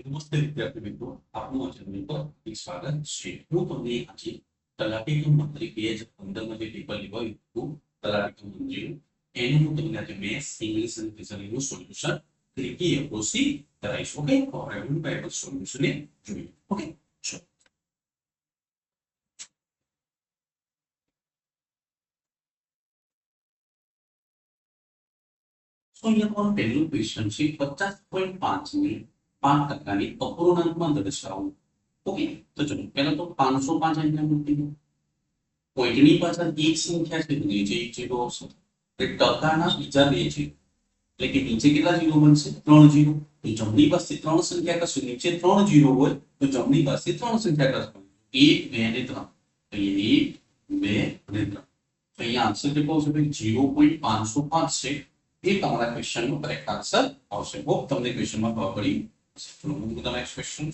નમસ્તે વિદ્યાર્થી મિત્રો, આપનું આ ચેનલ પર એક સ્વાગત છે. હું તમને આજે તલાટી કમ મંત્રી 2015 માં જે પેપર લીધું હતું તલાટી કમ મંત્રીનું, એનું હું તમને આજે મેથ્સ, ઇંગ્લિશ અને રિઝનિંગનું સોલ્યુશન તરીકે પ્રોસી કરાવીશ. ઓકે, તો હવે હું પેપર સોલ્યુશન જોઈએ. ઓકે, ચલો. તો અહીંયા તમારું પહેલું ક્વેશ્ચન છે 50.5 ની 5% અપૂર્ણાંકમાં દર્શાવો. ઓકે, તો ચલો પહેલા તો 505 અહીંયા મૂકી દો. પોઈન્ટની પાછળ એક સંખ્યા છે, નીચે એક જીરો આવશે. ટકાના બીજા બે છે, એટલે કે નીચે કેટલા જીરો બનશે? 3 જીરો. તો જમણી પાસે 3 સંખ્યા કરશે, નીચે 3 જીરો હોય તો જમણી પાસે 3 સંખ્યા કરશે. 1 2 અને 3. તો અહીંયા 1 2 અને 3. તો અહીંયા આન્સર કેટલો આવશે ભાઈ? 0.505 છે. એ તમારા ક્વેશ્ચનનો કરેક્ટ આન્સર આવશે. હોપ તમને ક્વેશ્ચનમાં ખબર પડી. ચલો હું તમને નેક્સ્ટ ક્વેશ્ચન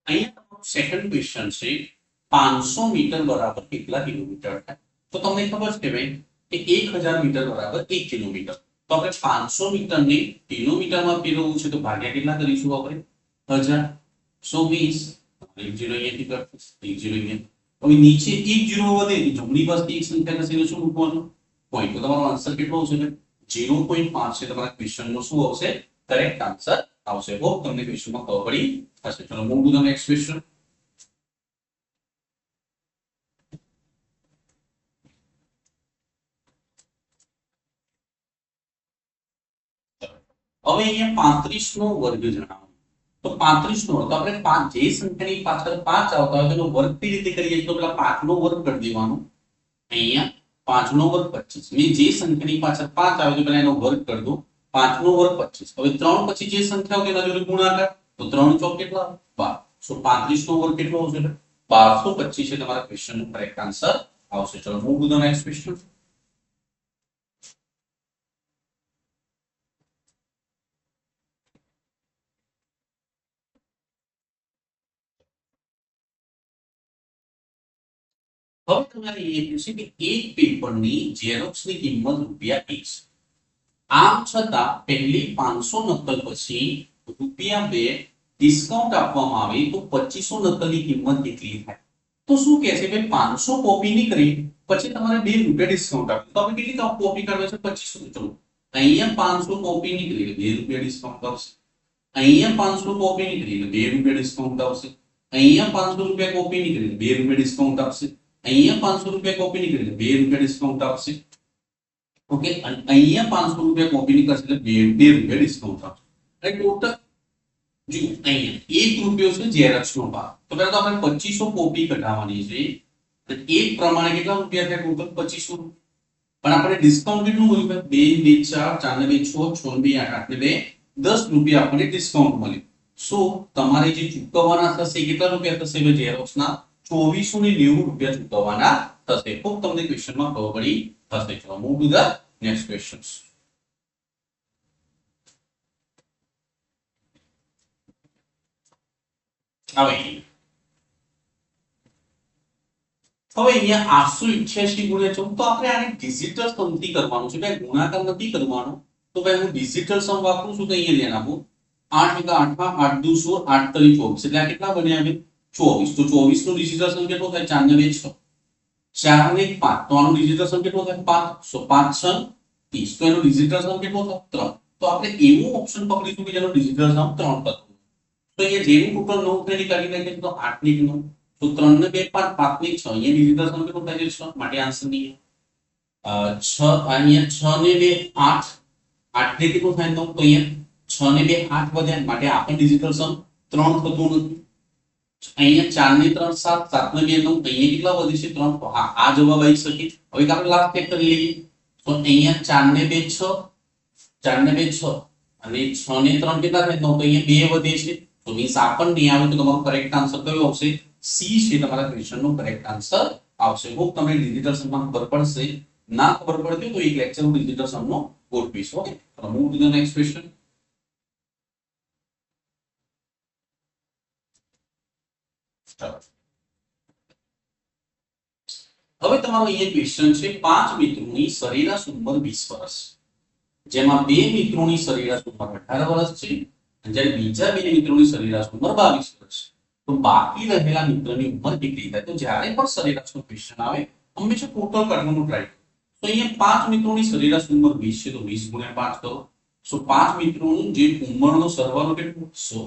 અહીંયા તમારો સેકન્ડ ક્વેશ્ચન છે 500 મીટર બરાબર કેટલા કિલોમીટર થાય? તો તમને ખબર છે ભાઈ કે 1000 મીટર બરાબર 1 કિલોમીટર. તો આપણે 500 મીટરને કિલોમીટરમાં ફેરવવું છે, તો ભાગ્યા કેટલા કરીશું આપણે? 1000. 120. એક જીરો અહીંયાથી કરશું, એક જીરો અહીંયા. હવે નીચે એક જીરો વધે, જમણી પાસે એક સંખ્યા કરશે તો શું મૂકવાનું? પોઈન્ટ. તો તમારો આન્સર કેટલો આવશે? 0.5 છે. તમારા ક્વેશ્ચનનો શું આવશે? કરેક્ટ આન્સર આવશે. હોપ તમને ક્વેશ્ચનમાં ખબર પડી હશે. ચલો move to the next question. હવે અહીંયા 35 નો વર્ગ જણાવો. તો 35 નો તો આપણે 5 જે સંખ્યાની પાછળ 5 આવતા હોય તેનો વર્ગ કઈ રીતે કરીએ? તો પેલા 5 નો વર્ગ કરી દેવાનો. અહીંયા 5 નો વર્ગ 25. મેં જે સંખ્યાની પાછળ 5 આવે તો પેલા એનો વર્ગ કરી દો. 5 નો વર્ગ 25. હવે 3 પછી જે સંખ્યા હોય તેના જોડે ગુણાકાર. તો 3 ચોક કેટલા? 12. સો 35 નો વર્ગ કેટલો આવશે? 1225 છે. તમારા ક્વેશ્ચનનો કરેક્ટ આન્સર આવશે. ચલો move to the next question. હવે તમારે એ પૂછે કે એક પેપરની ઝેરોક્સની કિંમત રૂપિયા 1 છે. આમ છતાં પહેલી 500 નકલ પછી રૂપિયા 2 ડિસ્કાઉન્ટ આપવામાં આવે તો 2500 નકલની કિંમત કેટલી થાય? તો શું કહે છે ભાઈ 500 કોપી નીકળી પછી તમારે 2 રૂપિયા ડિસ્કાઉન્ટ આપે તો આપણે કેટલી કોપી કરવી છે? 2500. ચલો અહીંયા 500 કોપી નીકળી એટલે 2 રૂપિયા ડિસ્કાઉન્ટ આવશે. અહીંયા 500 કોપી નીકળી એટલે 2 રૂપિયા ડિસ્કાઉન્ટ આવશે. અહીંયા 500 રૂપિયા કોપી નીકળી એટલે 2 રૂપિયા ડિસ્કાઉન્ટ આપશે. અહીંયા 500 રૂપિયા કોપી નીકળી એટલે 2 રૂપિયા ડિસ્કાઉન્ટ આપશે. ઓકે, અને અહીંયા 500 રૂપિયા કોપી નીકળશે એટલે 2 રૂપિયા ડિસ્કાઉન્ટ આપશે. એટલે ટોટલ જો અહીંયા 1 રૂપિયો છે ઝેરોક્સ નો ભાવ. તો પહેલા તો આપણે 2500 કોપી કઢાવવાની છે. તો એક પ્રમાણે કેટલા રૂપિયા થાય? ટોટલ 2500. પણ આપણે ડિસ્કાઉન્ટ કેટલું મળ્યું? 2 2 4 4 2 6 6 2 8 8 2 10 રૂપિયા આપણને ડિસ્કાઉન્ટ મળ્યું. સો તમારે જે ચૂકવવાના થશે કેટલા રૂપિયા થશે? ઝેરોક્સ ના 2490 રૂપિયા ચૂકવવાના થશે. ખૂબ તમને ક્વેશ્ચનમાં ખબર પડી હશે. ચલો move to the next questions. હવે અહીંયા 888 ગુણ્યા 14. તો આપણે આને ડિજિટલ સમથી કરવાનું છે ભાઈ, ગુણાકાર નથી કરવાનો. તો ભાઈ હું ડિજિટલ સમ વાપરું છું તો અહીંયા ધ્યાન આપો. 8 * 8 માં 8 દુ 16 8 તરી 24 એટલે આ કેટલા બન્યા? 24. તો 24 નો ડિજિટલ સમ કેટલો થાય? 4 ને 2 6. 4 ને 5 તો આનો ડિજિટલ સમ કેટલો થાય? 5. સો 5 6 30. તો એનો ડિજિટલ સમ કેટલો થાય? 3. તો આપણે એવું ઓપ્શન પકડીશું કે જેનો ડિજિટલ સમ 3 થતો. તો અહીંયા જેનું ટોટલ 9 થઈને કાઢી નાખીએ તો 8 ની 9. તો 3 ને 2 5 5 ની 6. અહીંયા ડિજિટલ સમ કેટલો થાય છે? 6. માટે આન્સર નહીં. 6 અહીંયા 6 ને 2 8. 8 ને કેટલું થાય? 9. તો અહીંયા 6 ને 2 8 વધ્યા માટે આ પણ ડિજિટલ સમ 3 થતું નથી. અહીંયા 4 ને 3 7 7 ને 2 9. અહીંયા કેટલા વધે છે? 3. તો આ જવાબ આવી શકે. હવે આપણે લાસ્ટ ચેક કરી લઈએ. તો અહીંયા 4 ને 2 6 4 ને 2 6 અને 6 ને 3 કેટલા થાય? 9. તો અહીંયા 2 વધે છે. તો મીન્સ આ પણ નહીં આવે. તો તમારો કરેક્ટ આન્સર કયો આવશે? સી છે તમારા ક્વેશ્ચનનો કરેક્ટ આન્સર આવશે. હોપ તમને ડિજિટલ સમમાં ખબર પડશે. ના ખબર પડતી તો એક લેક્ચર હું ડિજિટલ સમનો ગોઠવીશ. ઓકે, તો move to the next question. હવે તમારો અહીંયા ક્વેશ્ચન છે પાંચ મિત્રોની સરેરાશ ઉંમર 20 વર્ષ, જેમાં બે મિત્રોની સરેરાશ ઉંમર 18 વર્ષ છે અને જ્યારે બીજા બે મિત્રોની સરેરાશ ઉંમર 22 વર્ષ છે. તો બાકી રહેલા મિત્રની ઉંમર કેટલી થાય? તો જ્યારે પણ સરેરાશનો ક્વેશ્ચન આવે હંમેશા ટોટલ કાઢવાનું ટ્રાય કરો. તો અહીંયા પાંચ મિત્રોની સરેરાશ ઉંમર 20 છે, તો 20 ગુણ્યા 5 કરો. સો પાંચ મિત્રોનું જે ઉંમરનો સરવાળો કેટલો? 100.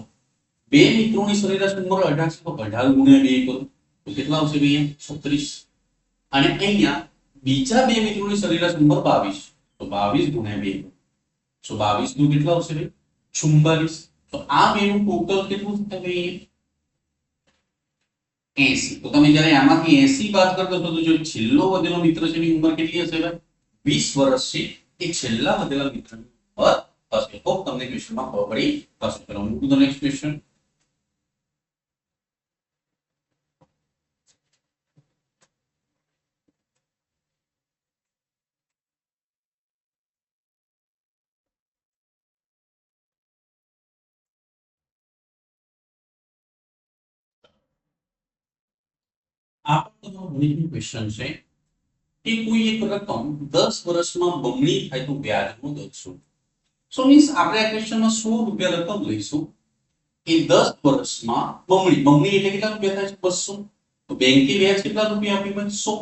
બે મિત્રોની સરેરાશ ઉંમર 18 છે, તો 18 ગુણ્યા 2 કરો. તો કેટલા આવશે ભાઈ? 36. અને અહીંયા બીજા બે મિત્રોની સરેરાશ ઉંમર 22, તો 22 ગુણ્યા 2. સો 22 નું કેટલા આવશે ભાઈ? 44. તો આ બેનું ટોટલ કેટલું થાય ભાઈ? 80. તો તમે જ્યારે આમાંથી 80 બાદ કરશો તો જો છેલ્લો વધેલો મિત્ર છે એની ઉંમર કેટલી હશે ભાઈ? 20 વર્ષ છે. એ છેલ્લા વધેલા મિત્રની ઉંમર હશે. તો તમને ક્વેશ્ચનમાં ખબર પડી હશે. ચલો move to the next question. આ પણ તમારો ગણિતનો ક્વેશ્ચન છે કે કોઈ એક રકમ 10 વર્ષમાં બમણી થાય તો વ્યાજનો દર શું? સો મીન્સ આપણે આ ક્વેશ્ચનમાં 100 રૂપિયા રકમ લઈશું એ 10 વર્ષમાં બમણી એટલે કેટલા રૂપિયા થાય છે? 200. તો બેંકે વ્યાજ કેટલા રૂપિયા આપ્યું ભાઈ? 100.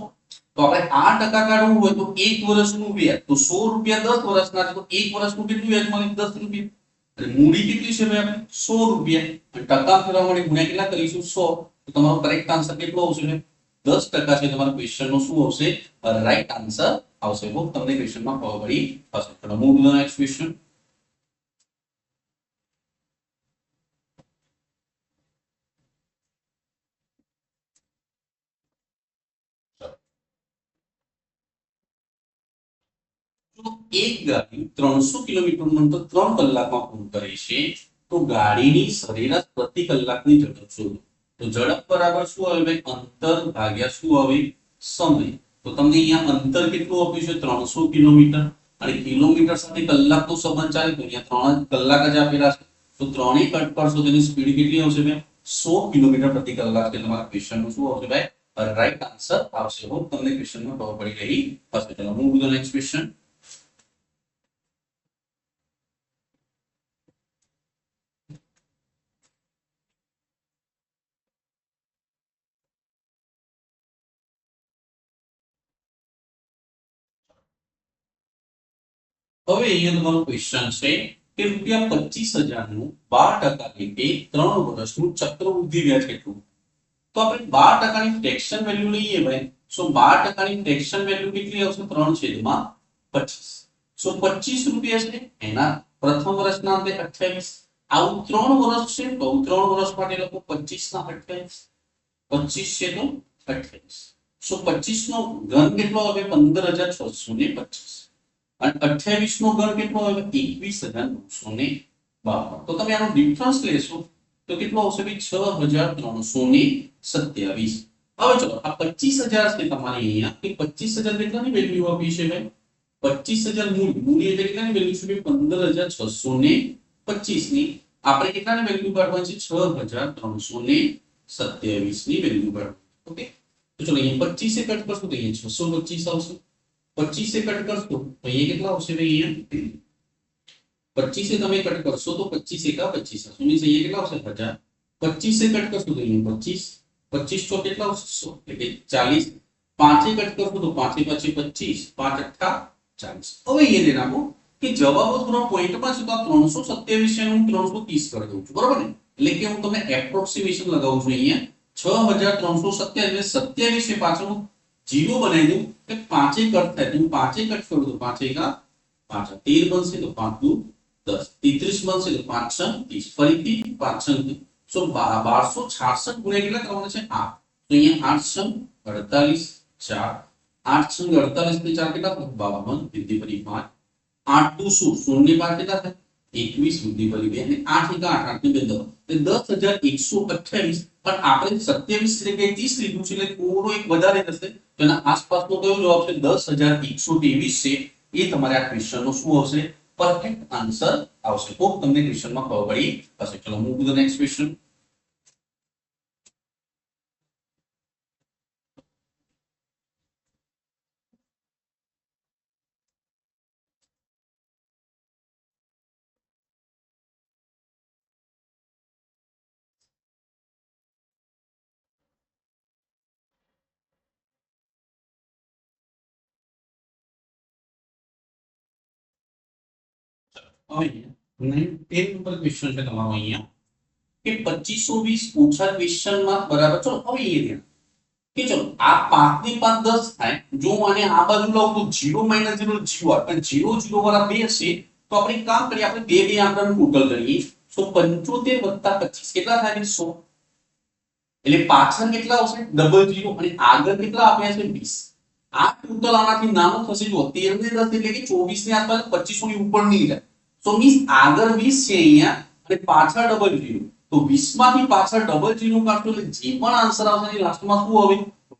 તો આપણે 8% કાઢવું હોય તો 1 વર્ષનું વ્યાજ, તો 100 રૂપિયા 10 વર્ષના છે, તો 1 વર્ષનું કેટલું વ્યાજ મળે? 10 રૂપિયા. અને મૂડી કેટલી છે ભાઈ આપણે? 100 રૂપિયા. અને ટકા ફેરવા માટે ગુણ્યા કેટલા કરીશું? 100. તો તમારો કરેક્ટ આન્સર કેટલો આવશે? 10% છે. તમારા ક્વેશ્ચનનો શું આવશે? રાઈટ આન્સર આવશે. હોપ તમને ક્વેશ્ચનમાં ખબર પડી હશે. ચલો move to the next question. તો એક ગાડી 300 કિલોમીટરનું અંતર 3 કલાકમાં પૂરું કરે છે, તો ગાડીની સરેરાશ પ્રતિ કલાકની ઝડપ શોધો. તો ઝડપ બરાબર શું આવે ભાઈ? અંતર ભાગ્યા શું આવે? સમય. તો તમને અહીંયા અંતર કેટલું આપ્યું છે? 300 કિલોમીટર. અને કિલોમીટર સાથે કલાક તો સંબંધ ચાલે, તો અહીંયા 3 કલાક જ આપેલા છે. તો 3 કટ કરશો તો એની સ્પીડ કેટલી આવશે ભાઈ? 100 કિલોમીટર પ્રતિ કલાક. એટલે તમારા ક્વેશ્ચનનું શું આવશે ભાઈ? રાઈટ આન્સર આવશે. હોપ તમને ક્વેશ્ચનમાં ખબર પડી ગઈ હશે. ચલો move to the next question. હવે અહીંયા તમારો ક્વેશ્ચન છે કે રૂપિયા 25,000 નું 12% એટલે 3 વર્ષનું ચક્રવૃદ્ધિ વ્યાજ કેટલું? તો આપણે 12% ની ફ્રેક્શન વેલ્યુ લઈએ ભાઈ. સો 12% ની ફ્રેક્શન વેલ્યુ કેટલી આવશે? 3/25. સો 25 રૂપિયા છે એના પ્રથમ વર્ષના અંતે 28. આવું 3 વર્ષ છે તો 3 વર્ષ માટે લખો 25 ના 28. 25 છે તો 28. સો 25 નો ઘન કેટલો આવે? 15,625. અને 28 નો ઘન કેટલો આવે? 21,952. તો તમે આનો ડિફરન્સ લેશો તો કેટલો આવશે? 6,327. હવે ચલો આ 25,000 છે તમારે અહીંયા કે 25,000 કેટલાની વેલ્યુ આપી છે ભાઈ? 25,000 મૂડી એટલે કેટલાની વેલ્યુ છે? 15,625 ની. આપણે કેટલાની વેલ્યુ કાઢવાની છે? 6,327 ની વેલ્યુ કાઢવાની. ઓકે, તો ચલો અહીંયા 25 કટ કરશું તો અહીંયા 625 આવશે. 25 કટ કરશો તો અહીંયા કેટલા આવશે ભાઈ? અહીંયા 25 તમે કટ કરશો તો 25 એકા 25 આવશે. મીન્સ અહીંયા કેટલા આવશે? 1000. 25 કટ કરશો તો અહીંયા 25. 25 ચોક કેટલા આવશે? 100 એટલે કે 40. 5 કટ કરશો તો 5 પછી 25. 5 અઠ્ઠા 40. હવે અહીંયા ધ્યાન આપો કે જવાબો થોડા પોઈન્ટમાં છે તો આ 327 છે હું 330 કરી દઉં છું, બરાબર ને? એટલે કે હું તમને એપ્રોક્સિમેશન લગાવું છું. અહીંયા 6,327 27 છે પાછળનું 0 બનાવી દઉં કે 5 કટ થાય તો હું 5 કટ કરું તો 5 એકા 5 13 બનશે તો 5 દુ 10. 33 બનશે તો 5 6 30. ફરીથી 5 6 સો 1266 ગુણ્યા કેટલા કરવાના છે? 8. તો અહીંયા 8 6 48 4 8 6 48 ને 4 કેટલા? 52. વૃદ્ધિ કરી 5. 8 દુ શું? 0 ની 5 કેટલા થાય? 21. વૃદ્ધિ કરી 2 અને 8 એકા 8 8 ને 2 10. 10,128. પણ આપણે 27 એટલે 30 લીધું છે એટલે થોડો એક વધારે થશે. તો એના આસપાસનો કયો જવાબ છે? 10,123 છે. એ તમારે આ ક્વેશ્ચનનો શું આવશે? પરફેક્ટ આન્સર આવશે. હોપ તમને ક્વેશ્ચનમાં ખબર પડી હશે. ચલો move to the next question. હવે 10 નંબર ક્વેશ્ચન છે તમારો અહીંયા કે 2520 ઓછા ક્વેશ્ચન માર્ક બરાબર. ચલો હવે અહીંયા કે ચલો આ 5 ને 5 10 થાય. જો આને આ બાજુ લાવ તો 0 - 0 0 આવે. પણ 0 0 વાળા બે છે તો આપણે એક કામ કરીએ, આપણે બે આંકડાનું ટોટલ કરીએ. સો 75 + 25 કેટલા થાય? 100. એટલે પાછળ કેટલા આવશે? ડબલ 0 અને આગળ કેટલા આપ્યા છે? 20. આ ટોટલ આનાથી નાનો થશે. જો 13 ને 10 એટલે કે 24 ની આસપાસ, 2500 ની ઉપર નહીં જાય. સો મીન્સ આગળ 20 છે અહીંયા અને પાછળ ડબલ 0. તો 20 માંથી પાછળ ડબલ 0 કાઢો એટલે જે પણ આન્સર આવશે એની લાસ્ટમાં શું આવે?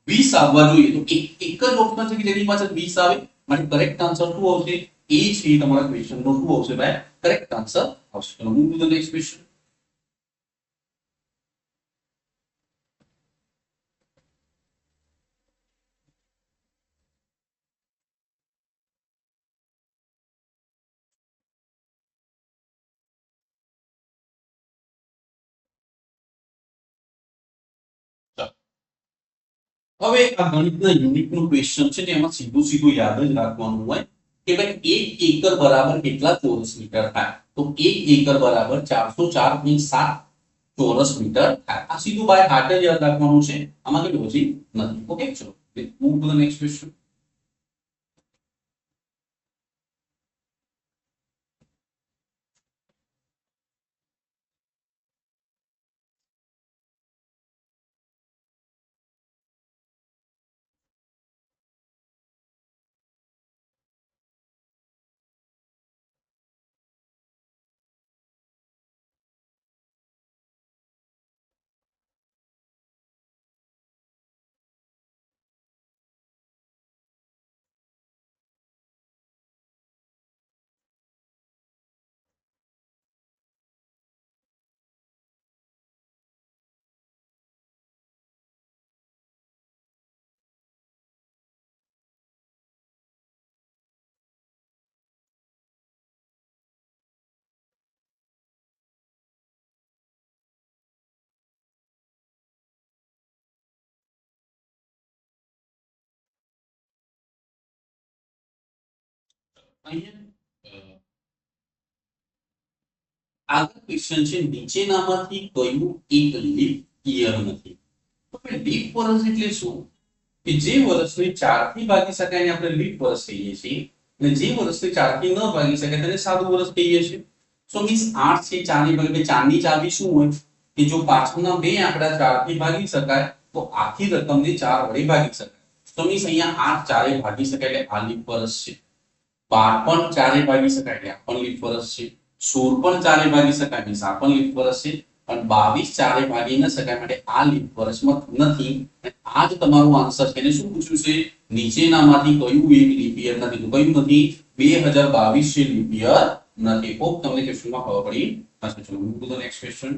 20 આવવા જોઈએ. તો એક જ ઓપ્શન છે કે જેની પાછળ 20 આવે. માટે કરેક્ટ આન્સર શું આવશે? એ છે તમારા ક્વેશ્ચનનો શું આવશે ભાઈ? કરેક્ટ આન્સર આવશે. ચલો move to the next question. હવે આ ગણિતના યુનિટનું ક્વેશ્ચન છે તેમાં સીધું સીધું યાદ જ રાખવાનું હોય કે ભાઈ 1 એકર બરાબર કેટલા ચોરસ મીટર થાય? તો 1 એકર બરાબર 404.7 ચોરસ મીટર થાય. આ સીધું બાય હાર્ટ જ યાદ રાખવાનું છે. આમાં કઈ લોજિક નથી. ઓકે, ચલો move to the next question. અહીંયા આગળ ક્વેશ્ચન છે નીચેનામાંથી કયું એક લીપ યર નથી? તો કે લીપ વર્ષ એટલે શું? કે જે વર્ષને 4 થી ભાગી શકાય એને આપણે લીપ વર્ષ કહીએ છીએ અને જે વર્ષને 4 થી ન ભાગી શકાય તેને સાદું વર્ષ કહીએ છીએ. સો મીન્સ 8 છે 4 ની ભાગે 4 ની ચાવી શું હોય કે જો પાછળના બે આંકડા 4 થી ભાગી શકાય તો આખી રકમને 4 વડે ભાગી શકાય. સો મીન્સ અહીંયા 8 4 ભાગી શકાય એટલે આ લીપ વર્ષ છે. 12 પણ 4 ભાગી શકાય એટલે આ પણ લીપ વર્ષ છે. 16 પણ 4 ભાગી શકાય એટલે આ પણ લીપ વર્ષ છે. પણ 22 4 ભાગી ન શકાય માટે આ લીપ વર્ષમાં નથી. આ જ તમારું આન્સર છે. એને શું પૂછ્યું છે? નીચેનામાંથી કયું એક લીપ યર નથી? તો કયું નથી? 2022 છે લીપ યર નથી. હોપ તમને ક્વેશ્ચનમાં ખબર પડી હશે. ચલો move to the next question.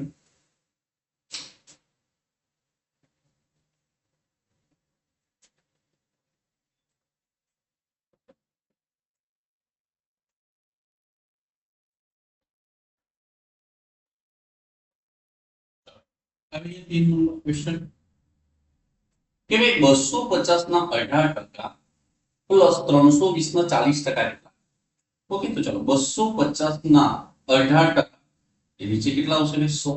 હવે 3 નંબર ક્વેશ્ચન કે ભાઈ 250 ના 18% પ્લસ 320 ના 40% કેટલા? ઓકે, તો ચલો 250 ના 18% એ નીચે કેટલા આવશે? 100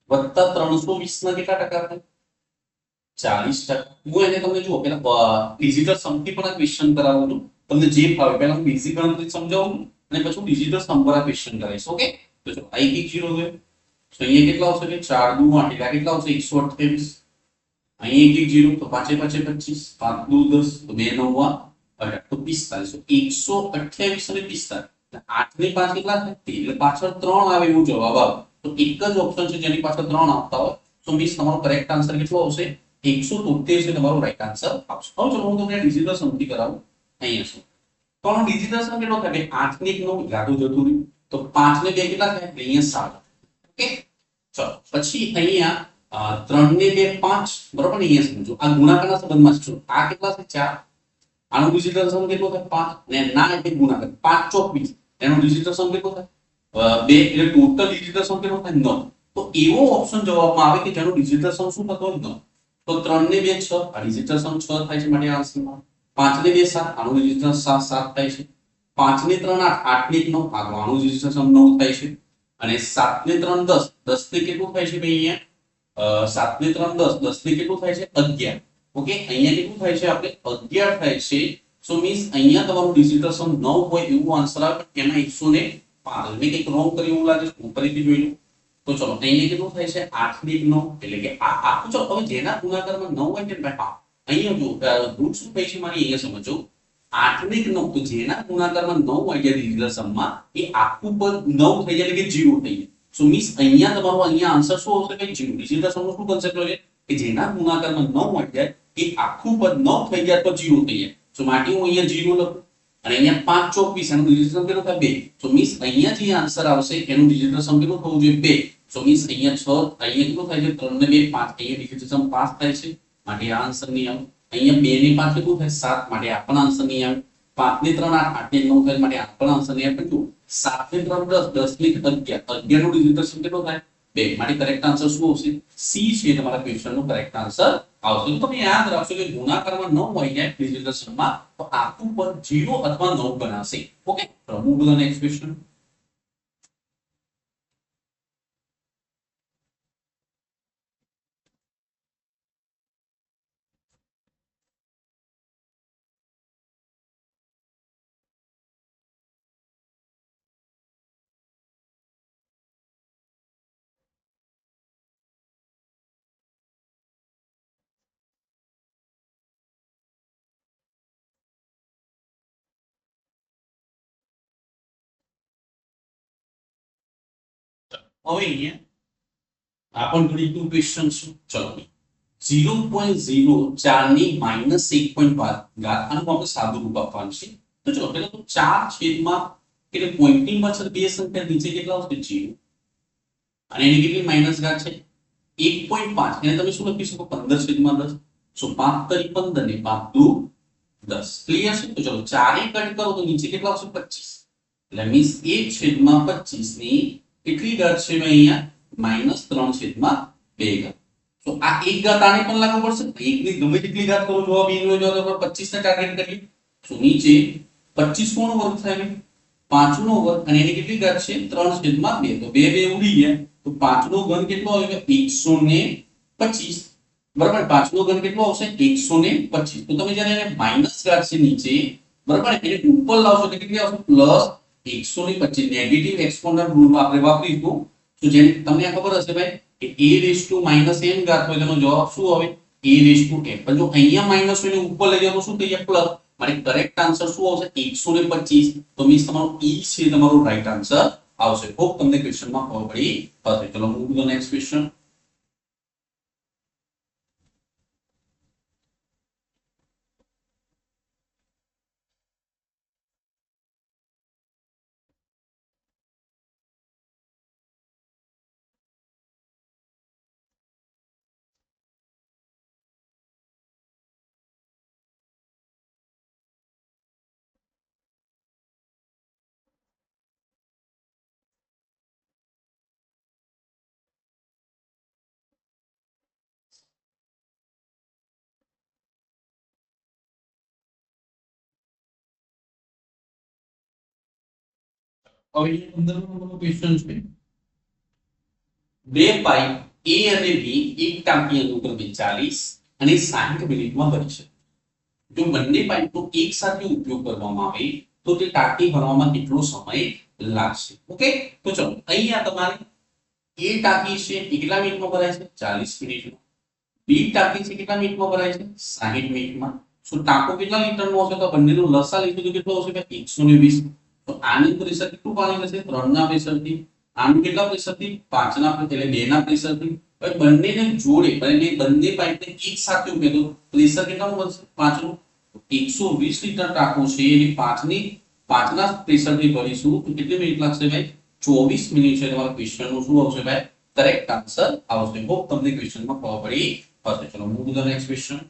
વત્તા 320 ના કેટલા ટકા થાય? 40%. હું એને તમને જુઓ પેલા ડિજિટલ સમથી પણ આ ક્વેશ્ચન કરાવું છું. તમને જે ફાવે પહેલા હું બેઝિક ગણતરી સમજાવું અને પછી ડિજિટલ સમ પર આ ક્વેશ્ચન કરાવીશ. ઓકે, તો ચલો આ એક 0 છે. તો અહીંયા કેટલા આવશે? 4 દુ 8 એટલે કેટલા આવશે? 128. અહીં 1 0 તો 5 5 25, 5 દુ 10 તો 2 9 18 તો 45. તો 128 અને 45. 8 ને 5 કેટલા થાય? એટલે પાછળ 3 આવે એવું જવાબ આવે. તો એક જ ઓપ્શન છે જેની પાછળ 3 આવતા હોય. તો મીન્સ તમારો કરેક્ટ આન્સર કેટલો આવશે? 173 છે તમારો રાઈટ આન્સર આવશે. હવે ચલો હું તમને ડિજિટલ સમથી કરાવું. અહીંયા શું તો આનો ડિજિટલ સમ કેટલો થાય? 8 ને 1 9 જાદુ જતું રહ્યું. તો 5 ને 2 કેટલા થાય? અહીંયા 7. ઓકે, ચલો પછી અહીંયા 3 ને 2 5. બરોબર ને? અહીંયા સમજો આ ગુણાકારના સંબંધમાં છે. આ કેટલા છે? 4. આનો ડિજિટલ સમ કેટલો થાય? 5 ને ના એટલે ગુણાકાર 5 24. એનો ડિજિટલ સમ કેટલો થાય? 2 એટલે ટોટલ ડિજિટલ સમ કેટલો થાય? 9. તો એવો ઓપ્શન જવાબમાં આવે કે જેનો ડિજિટલ સમ શું થતો હોય? 9. તો 3 ને 2 6 આ ડિજિટલ સમ 6 થાય છે માટે આન્સરમાં. 5 ને 2 7 આનો ડિજિટલ 7 થાય છે. 5 ને 3 8 8 ને 1 9 આગળનું ડિજિટલ સમ 9 થાય છે અને 7 ને 3 10 10 ને કેટલું થાય છે ભાઈ અહીંયા 7 ને 3 10 10 ને કેટલું થાય છે 11 ઓકે અહીંયા કેટલું થાય છે આપણે 11 થાય છે સો મીન્સ અહીંયા તમારું ડિજિટલ સમ 9 હોય એવું આન્સર આવે એમાં 105 મેં કંઈક રોંગ કર્યું એવું લાગે છે હું ફરીથી જોઈ લઉં તો ચલો અહીંયા કેટલું થાય છે 8 ને 1 9 એટલે કે આ આખું ચલો હવે જેના ગુણાકારમાં 9 હોય કે ભાઈ અહીંયા જો રૂટ શું થાય છે મારી અહીંયા સમજો 8 ને 9 તો જેના ગુણાકારમાં 9 હોય કે ડિજિટલ સમમાં એ આખું પદ 9 થઈ જાય એટલે કે 0 થઈ જાય સો મીન્સ અહીંયા તમારો અહીંયા આન્સર શું આવશે કે 0 ડિજિટલ સમનો શું કન્સેપ્ટ હોય કે જેના ગુણાકારમાં 9 હોય જાય એ આખું પદ 9 થઈ જાય તો 0 થઈ જાય સો માટે હું અહીંયા 0 લખું અને અહીંયા 5 24 એનું ડિજિટલ સમ કેટલું થાય 2 સો મીન્સ અહીંયા જે આન્સર આવશે એનું ડિજિટલ સમ કેટલું થવું જોઈએ 2 સો મીન્સ અહીંયા 6 અહીંયા કેટલું થાય છે 3 ને 2 5 અહીંયા ડિજિટલ સમ 5 થાય છે માટે આ આન્સર નહીં આવે અહીંયા 2 ને 5 કેટલું થાય 7 માટે આ પણ આન્સર નહીં આવે 5 ને 3 8 8 ને 9 થાય માટે આ પણ આન્સર નહીં આવે પણ 7 ને 3 10 10 ને 11 11 નું ડિજિટલ સમ કેટલું થાય 2 માટે કરેક્ટ આન્સર શું આવશે સી છે તમારા ક્વેશ્ચન નો કરેક્ટ આન્સર આવશે તો તમે યાદ રાખશો કે ગુણાકારમાં 9 હોય જાય ડિજિટલ સમમાં તો આખું પદ 0 અથવા 9 બનાવશે okay move to the next question હવે અહીંયા આપણ ગણિત નું ક્વેશ્ચન છે ચલો 0.04 ની -1.5 ઘાત આનું આપણે સાદું રૂપ આપવાનું છે તો ચલો પહેલા તો 4 છેદમાં કે પોઇન્ટિંગ પાછળ બે સંખ્યા નીચે કેટલા આવશે 0 અને એની કેટલી માઈનસ ઘાત છે 1.5 એને તમે શું લખી શકો 15 છેદમાં 10 સો 5 તરી 15 ને 5 દુ 10 ક્લિયર છે તો ચલો 4 એ કટ કરો તો નીચે કેટલા આવશે 25 એટલે મીન્સ 1 છેદમાં 25 ની કેટલી ઘાત છે અહીંયા -3/2 ઘાત તો આ એક ઘાત આને પણ લાગુ પડશે એક ની ગમે તેટલી ઘાત કરો જવાબ ઈનો જો તો 25 ને ટાર્ગેટ કરીએ તો નીચે 25 કોનો વર્ગ થાય 5 નો વર્ગ અને એની કેટલી ઘાત છે 3/2 તો 2 2 ઉડી ગયા તો 5 નો ઘન કેટલો આવે 125 બરાબર 5 નો ઘન કેટલો આવશે 125 તો તમે જ્યારે એને માઈનસ ઘાત છે નીચે બરાબર એને ઉપર લાવશો એટલે કેટલી આવશે પ્લસ 125 નેગેટિવ એક્સપોનેન્ટ રૂલ આપણે વાપરીશું તો જેને તમને આ ખબર હશે ભાઈ કે a-n ઘાત હોય તેનો જવાબ શું આવે a-n પણ જો અહીંયા માઈનસ હોય ને ઉપર લઈ જાવ તો શું થઈ જાય પ્લસ મારે કરેક્ટ આન્સર શું આવશે 125 તો મીન્સ તમારો e છે તમારો રાઈટ આન્સર આવશે હોપ તમને ક્વેશ્ચનમાં ખબર પડી હશે ચલો move to the next question હવે 15 નંબરનો ક્વેશ્ચન છે બે પાઇપ A અને B એક ટાંકી અનુક્રમે 40 અને 60 મિનિટમાં ભરી છે જો બંને પાઇપનો એક સાથે ઉપયોગ કરવામાં આવે તો તે ટાંકી ભરવામાં કેટલો સમય લાગશે ઓકે તો ચલો અહીંયા તમારી A ટાંકી છે એ કેટલા મિનિટમાં ભરાય છે 40 મિનિટમાં B ટાંકી છે કેટલા મિનિટમાં ભરાય છે 60 મિનિટમાં સો ટાંકો કેટલા લીટરનો હશે તો બંનેનો લસાઅ લીધું તો કેટલો હશે 120 તો આની પ્રેશર કેટલું પાણી લેશે 3 ના પ્રેશરથી આનું કેટલા પ્રેશરથી 5 ના એટલે 2 ના પ્રેશરથી હવે બંનેને જોડે બંને પાઇપને એક સાથે ઉમેરો તો પ્રેશર કેટલાનું બનશે 5 નું 120 લીટર ટાંકો છે એની 5 ના પ્રેશરથી ભરીશું તો કેટલી મિનિટ લાગશે ભાઈ 24 મિનિટ છે તમારા ક્વેશ્ચનનું શું આવશે ભાઈ કરેક્ટ આન્સર આવશે હોપ તમને ક્વેશ્ચનમાં ખબર પડી હશે ચલો move to the next question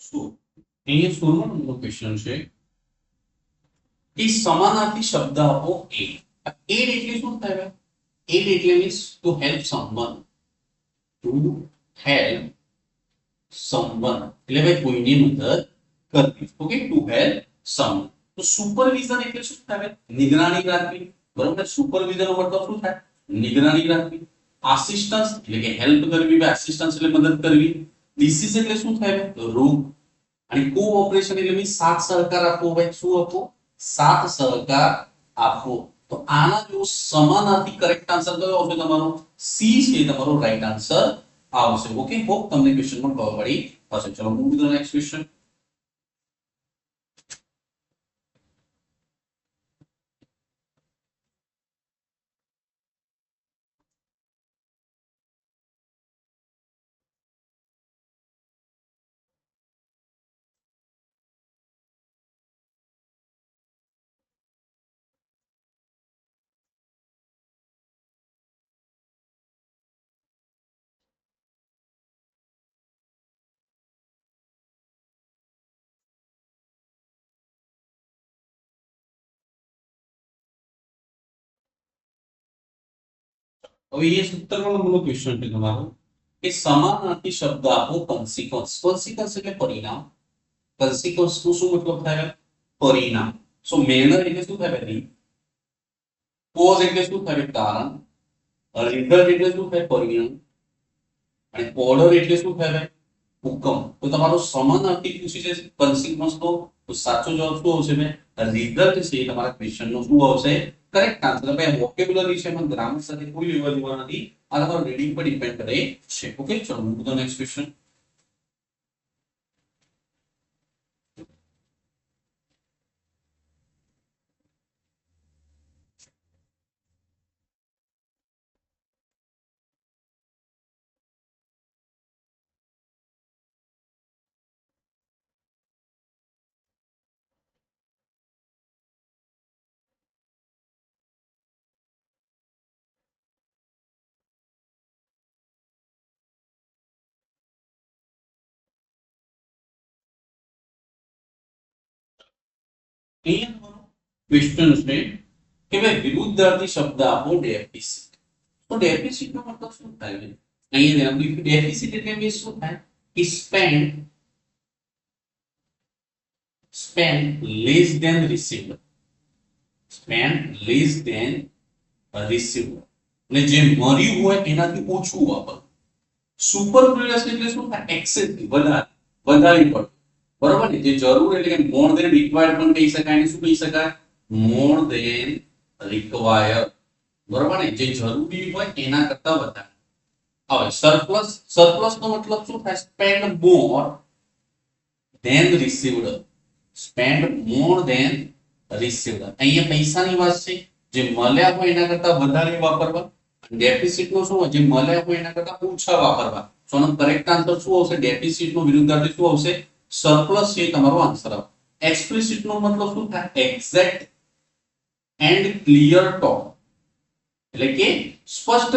શું અહીંયા 16મો નંબરનો ક્વેશ્ચન છે કે સમાનાર્થી શબ્દ આપો એડ. એડ એટલે શું થાય? એડ એટલે means to help someone. To help someone એટલે ભાઈ કોઈની મદદ કરવી. Okay, to help someone. તો સુપરવિઝન એટલે શું થાય? નિગરાની રાખવી. બરોબર, સુપરવિઝન નો મતલબ શું થાય? નિગરાની રાખવી. આસિસ્ટન્સ એટલે કે હેલ્પ કરવી, ભાઈ આસિસ્ટન્સ એટલે મદદ કરવી. ડિસીઝ એટલે શું થાય? રોગ. અને કોઓપરેશન એટલે મીન્સ સાથ સહકાર આપવો. ભાઈ શું આપવો? સાથ સહકાર આપવો. તો આના જો સમાનાર્થી કરેક્ટ આન્સર કયો આવશે તમારો? સી છે તમારો રાઈટ આન્સર આવશે. ઓકે, હોપ તમને ક્વેશ્ચનમાં ખબર પડી હશે. ચલો move to the next question. હવે એ 17મો નંબરનો ક્વેશ્ચન છે તમારો કે સમાનાર્થી શબ્દ આપો કોન્સિક્વન્સ. કોન્સિક્વન્સ એટલે પરિણામ. કોન્સિક્વન્સ નો શું મતલબ થાય? પરિણામ. સો મેનર એટલે શું થાય? ભાઈ કોઝ એટલે શું થાય? કારણ. રિઝલ્ટ એટલે શું થાય? પરિણામ. અને ઓર્ડર એટલે શું થાય? ભાઈ હુકમ. તો તમારો સમાનાર્થી પૂછી છે કોન્સિક્વન્સ તો સાચો જવાબ શું આવશે? ભાઈ રિઝલ્ટ છે તમારા ક્વેશ્ચન નો શું આવશે? Correct answer. ભાઈ વોકેબ્યુલરી છે, એમાં ગ્રામર સાથે કોઈ લેવા દેવા નથી. આ તમારો રીડિંગ પર ડિપેન્ડ કરે છે. ઓકે, ચલો move to the next question. અહીંયા તમારો ક્વેશ્ચન છે કે ભાઈ વિરુદ્ધાર્થી શબ્દ આપો ડેફિસિટ. તો ડેફિસિટ નો મતલબ શું થાય? અહીંયા ડેફિસિટ એટલે મીન્સ શું થાય? Spend less than received. Spend less than received એટલે જે મળ્યું હોય એનાથી ઓછું વાપરવું. સુપરફ્લુઅસ એટલે શું થાય? એક્સેસિવ, વધારે પડતું. બરોબર ને? જે જરૂર એટલે કે મોર ધેન રિક્વાયર્ડ પણ કહી શકાય. ને શું કહી શકાય? More than required. બરોબર ને? જે જરૂરી હોય એના કરતા વધારે. હવે સરપ્લસ નો મતલબ શું થાય? Spend more than received. Spend more than received. અહીંયા પૈસાની વાત છે. જે મળ્યા હોય એના કરતા વધારે વાપરવા. ડેફિસિટ નો શું હોય? જે મળ્યા હોય એના કરતા ઓછા વાપરવા. સો નો કરેક્ટ આન્સર શું આવશે? ડેફિસિટ નો વિરુદ્ધાર્થી શું આવશે? સરપ્લસ છે તમારો આન્સર આવશે. એક્સપ્લિસિટ નો મતલબ શું થાય? Exact and clear talk. એટલે કે સ્પષ્ટ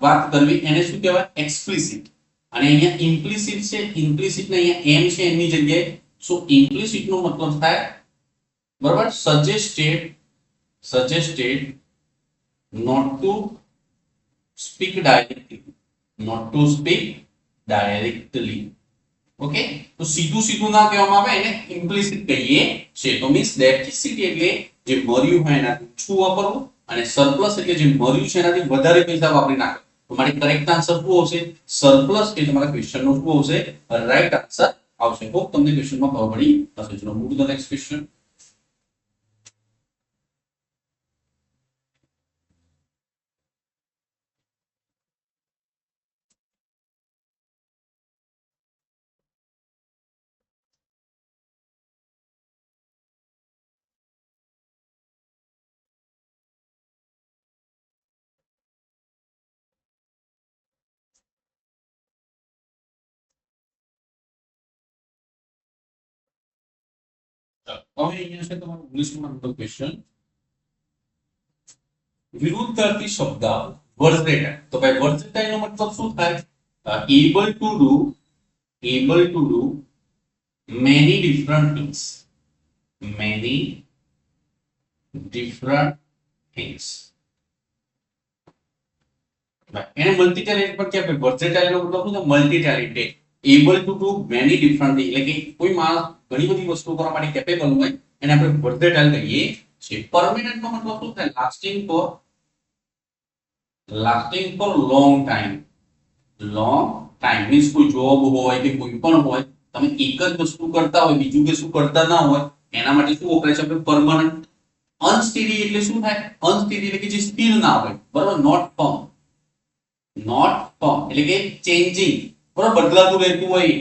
વાત કરવી એને શું કહેવાય? એક્સપ્લિસિટ. અને અહીંયા ઇમ્પ્લિસિટ છે. ઇમ્પ્લિસિટ ને અહીંયા એમ છે એની જગ્યાએ. સો ઇમ્પ્લિસિટ નો મતલબ થાય બરાબર suggested not to speak directly. Okay, તો સીધું ના કહેવામાં આવે એને ઇમ્પ્લિસિટ કહીએ છે. તો મીન્સ ડેફિસિટ એટલે જે મળ્યું હોય એનાથી ઓછું વાપરવું અને સરપ્લસ એટલે જે મળ્યું છે એનાથી વધારે પૈસા વાપરી નાખો. તો મારી કરેક્ટ આન્સર શું આવશે? સરપ્લસ એ તમારા ક્વેશ્ચન નો શું આવશે? રાઈટ આન્સર આવશે. હોપ તમને ક્વેશ્ચનમાં ખબર પડી હશે. ચલો move to the next question. હવે અહીંયા છે તમારો 19મો નંબરનો ક્વેશ્ચન. વિરુદ્ધાર્થી શબ્દ આપો. વર્સેટાઇલ. તો ભાઈ વર્સેટાઇલ નો મતલબ શું થાય? able to do many different things, many different things. એને મલ્ટી ટેલેન્ટ પણ કે વર્સેટાઇલ નો મતલબ શું છે multi talented, able to do many different thing, એટલે કે કોઈ માણસ ઘણી બધી વસ્તુઓ કરવા માટે કેપેબલ હોય એને આપણે વર્સેટાઇલ કહીએ છીએ. પરમેનન્ટ નો મતલબ શું થાય lasting four long time. Long time means કોઈ જોબ હોય કે કોઈ પણ હોય તમે એક જ વસ્તુ કરતા હોય બીજું કે શું કરતા ના હોય એના માટે શું વપરાય છે આપણે પરમનન્ટ. અનસ્ટેડી એટલે શું થાય અનસ્ટેડી એટલે કે જે સ્થિર ના હોય બરાબર, નોટ ફર્મ. નોટ ફર્મ એટલે કે ચેન્જિંગ બરાબર બદલાતું રહેતું હોય.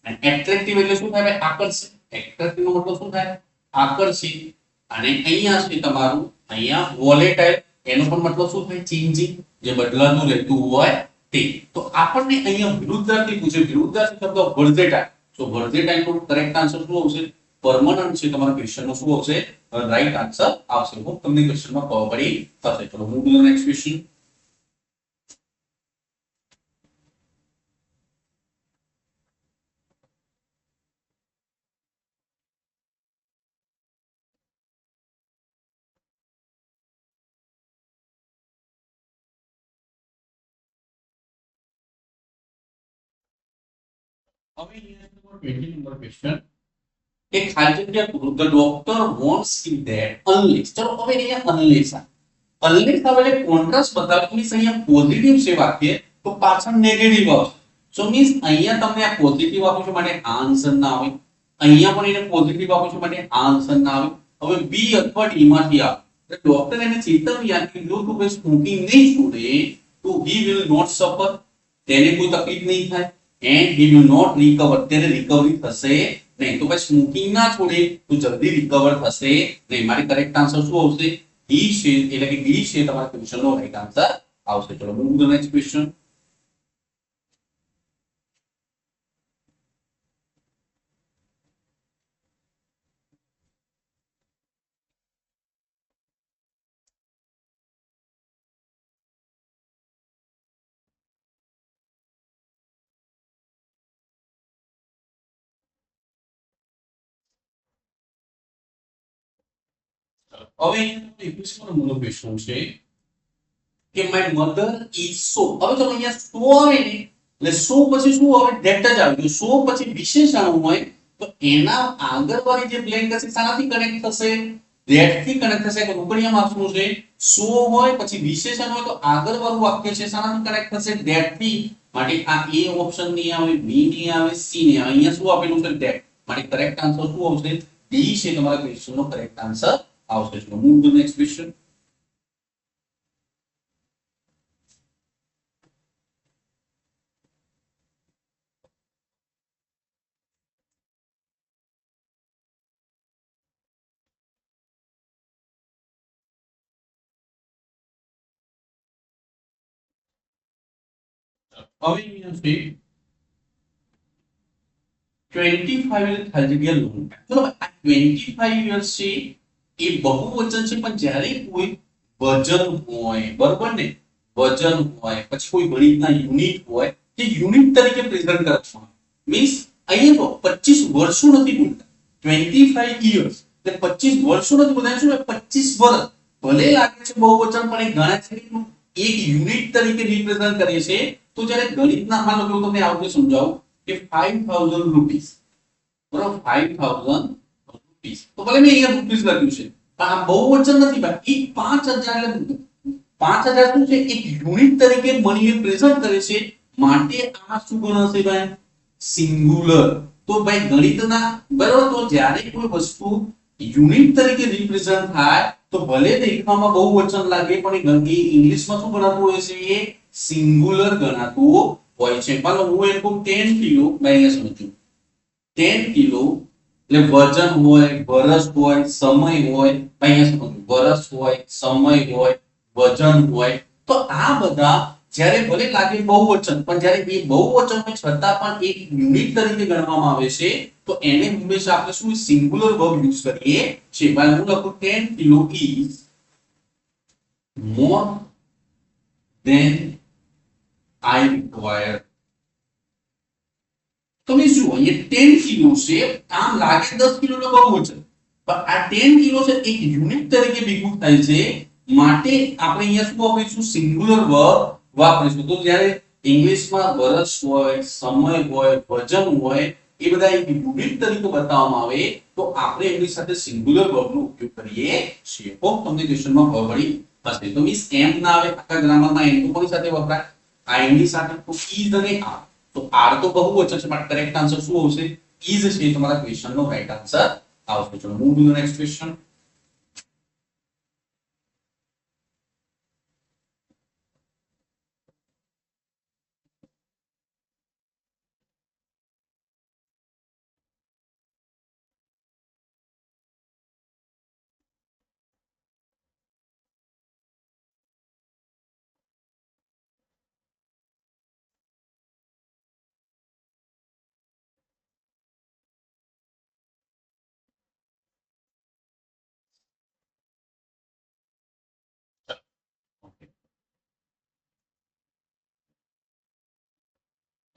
અને એટ્રેક્ટિવ એટલે શું થાય ભાઈ આકર્ષિત. એટ્રેક્ટિવ નો મતલબ શું થાય આકર્ષિત. અને અહીંયા છે તમારું અહીંયા વોલેટાઇલ એનો પણ મતલબ શું થાય ચેન્જિંગ જે બદલાતું રહેતું હોય તે. તો આપણને અહીંયા વિરુદ્ધાર્થી પૂછે વિરુદ્ધાર્થી શબ્દ વર્સેટાઇલ. સો વર્સેટાઇલ નો કરેક્ટ આન્સર શું આવશે પરમનન્ટ છે તમારા ક્વેશ્ચન નો શું આવશે રાઈટ આન્સર આવશે. હું તમને ક્વેશ્ચન માં ખબર પડી થશે. ચલો move to the next question. હવે અહીંયા 20 નંબર ક્વેશ્ચન કે ખાલી જગ્યા પૂરું the doctor wants in that unless. ચલો હવે અહીંયા અનલેસ અનલેસ આવે એટલે કોન્ટ્રાસ્ટ બતાવે મીન્સ અહીંયા પોઝિટિવ છે વાક્ય તો પાછળ નેગેટિવ આવશે. સો મીન્સ અહીંયા તમને આ પોઝિટિવ આપ્યું છે માટે આ આન્સર ના આવે, અહીંયા પણ એને પોઝિટિવ આપ્યું છે માટે આ આન્સર ના આવે. હવે બી અથવા ડી માંથી આવે. ડોક્ટર એને ચેતવ્યા કે જો તું સ્મોકિંગ નહીં છોડે તો હી વિલ નોટ સફર, તેને કોઈ તકલીફ નહીં થાય, and he will not recover, તેને રિકવરી થશે નહીં. તો ભાઈ સ્મોકિંગ ના છોડે તો જલ્દી રિકવર થશે નહીં. મારી કરેક્ટ આન્સર શું આવશે ડી છે એટલે કે ડી છે તમારા ક્વેશ્ચન નો રાઈટ આન્સર આવશે. ચલો move to the next question. હવે 21 નંબરનો ક્વેશ્ચન છે કે માય મધર ઇઝ સો. હવે જો અહીંયા સો આવે ને એટલે સો પછી શું આવે ધેટ જ આવે. સો પછી વિશેષણ હોય તો એના આગળવાળી જે બ્લેન્ક હશે શાનાથી કનેક્ટ થશે ધેટ થી કનેક્ટ થશે. કે ઉપરિયામાં આપવાનું છે સો હોય પછી વિશેષણ હોય તો આગળવાળું વાક્ય છે શાનાથી કનેક્ટ થશે ધેટ થી. માટે આ એ ઓપ્શન નહીં આવે, બી નહીં આવે, સી નહીં આવે. અહીંયા શું આપેલું છે ધેટ. માટે કરેક્ટ આન્સર શું આવશે ડી છે તમારા ક્વેશ્ચન નો કરેક્ટ આન્સર આવશે. ચલો મૂવ ટુ નેક્સ્ટ ક્વેશ્ચન. હવે અહીંયા છે 25 એટલે ખાલી જગ્યા લોંગ. ચલો આ 25 યર્સ છે એ બહુવચન છે પણ જ્યારે કોઈ વજન હોય બરોબર ને વજન હોય પછી કોઈ ગણિતના યુનિટ હોય જે યુનિટ તરીકે પ્રેઝન્ટ કરવામાં આવે મીન્સ અહીંયા તો 25 વર્ષો નથી બોલતા 25 યર્સ એટલે 25 વર્ષો નથી બોલતા શું 25 વર્ષ ભલે લાગે છે બહુવચન પણ એ ગણ્યા છે એક યુનિટ તરીકે રિપ્રેઝન્ટ કરે છે. તો જ્યારે ગણિતના માનો કે હું તમને આવડે સમજાવું કે 5000 રૂપીસ બરાબર 5000 રૂપીસ તો ભલે મેં અહીંયા રૂપીસ લખ્યું છે પણ આ બહુવચન નથી ભાઈ. એ 5000 એટલે 5000 શું છે એક યુનિટ તરીકે મનીને પ્રેઝન્ટ કરે છે માટે આ શું ગણાશે ભાઈ સિંગુલર. તો ભાઈ ગણિતના બરાબર તો જ્યારે કોઈ વસ્તુ યુનિટ તરીકે રિપ્રેઝન્ટ થાય તો ભલે દેખવામાં બહુવચન લાગે પણ એ ઇંગ્લિશમાં શું ગણાતું હોય છે એ સિંગુલર ગણાતું હોય છે. માનો હું એમ કહું 10 કિલો મેં અહીંયા સમજ્યું 10 કિલો એટલે વજન હોય વર્ષ હોય સમય હોય અહીંયા સમજ્યું વર્ષ હોય સમય હોય વજન હોય તો આ બધા જ્યારે ભલે લાગે બહુવચન પણ જ્યારે એ બહુવચન હોય છતાં પણ એક યુનિટ તરીકે ગણવામાં આવે છે તો એને હંમેશા આપણે શું સિંગુલર વર્બ યુઝ કરીએ છીએ. ભાઈ હું લખું 10 kilo is more than I require. તો તમે જુઓ અહીંયા 10 કિલો છે, આમ લાગે 10 કિલોનો બહુ વજન, પણ આ 10 કિલો છે એક યુનિટ તરીકે ભેગું થાય છે, માટે આપણે અહીંયા શું વાપરીશું? સિંગ્યુલર વર્બ વાપરીશું. તો જ્યારે ઇંગ્લિશમાં વર્ષ હોય, સમય હોય, વજન હોય, એ બધા એક યુનિટ તરીકે બતાવવામાં આવે તો આપણે એની સાથે સિંગ્યુલર વર્બનો ઉપયોગ કરીએ છીએ. હોપ તમને ક્વેશ્ચનમાં ખબર પડી હશે. તો મીન્સ એમ ના આવે આખા ગ્રામરમાં, એમ તો કોની સાથે વપરાય? આઈ ની સાથે. તો ઇઝ અને આર, તો આર તો બહુવચન છે, પણ કરેક્ટ આન્સર શું આવશે? ઇઝ છે તમારા ક્વેશ્ચનનો રાઈટ આન્સર આવશે. ચલો move to the next question.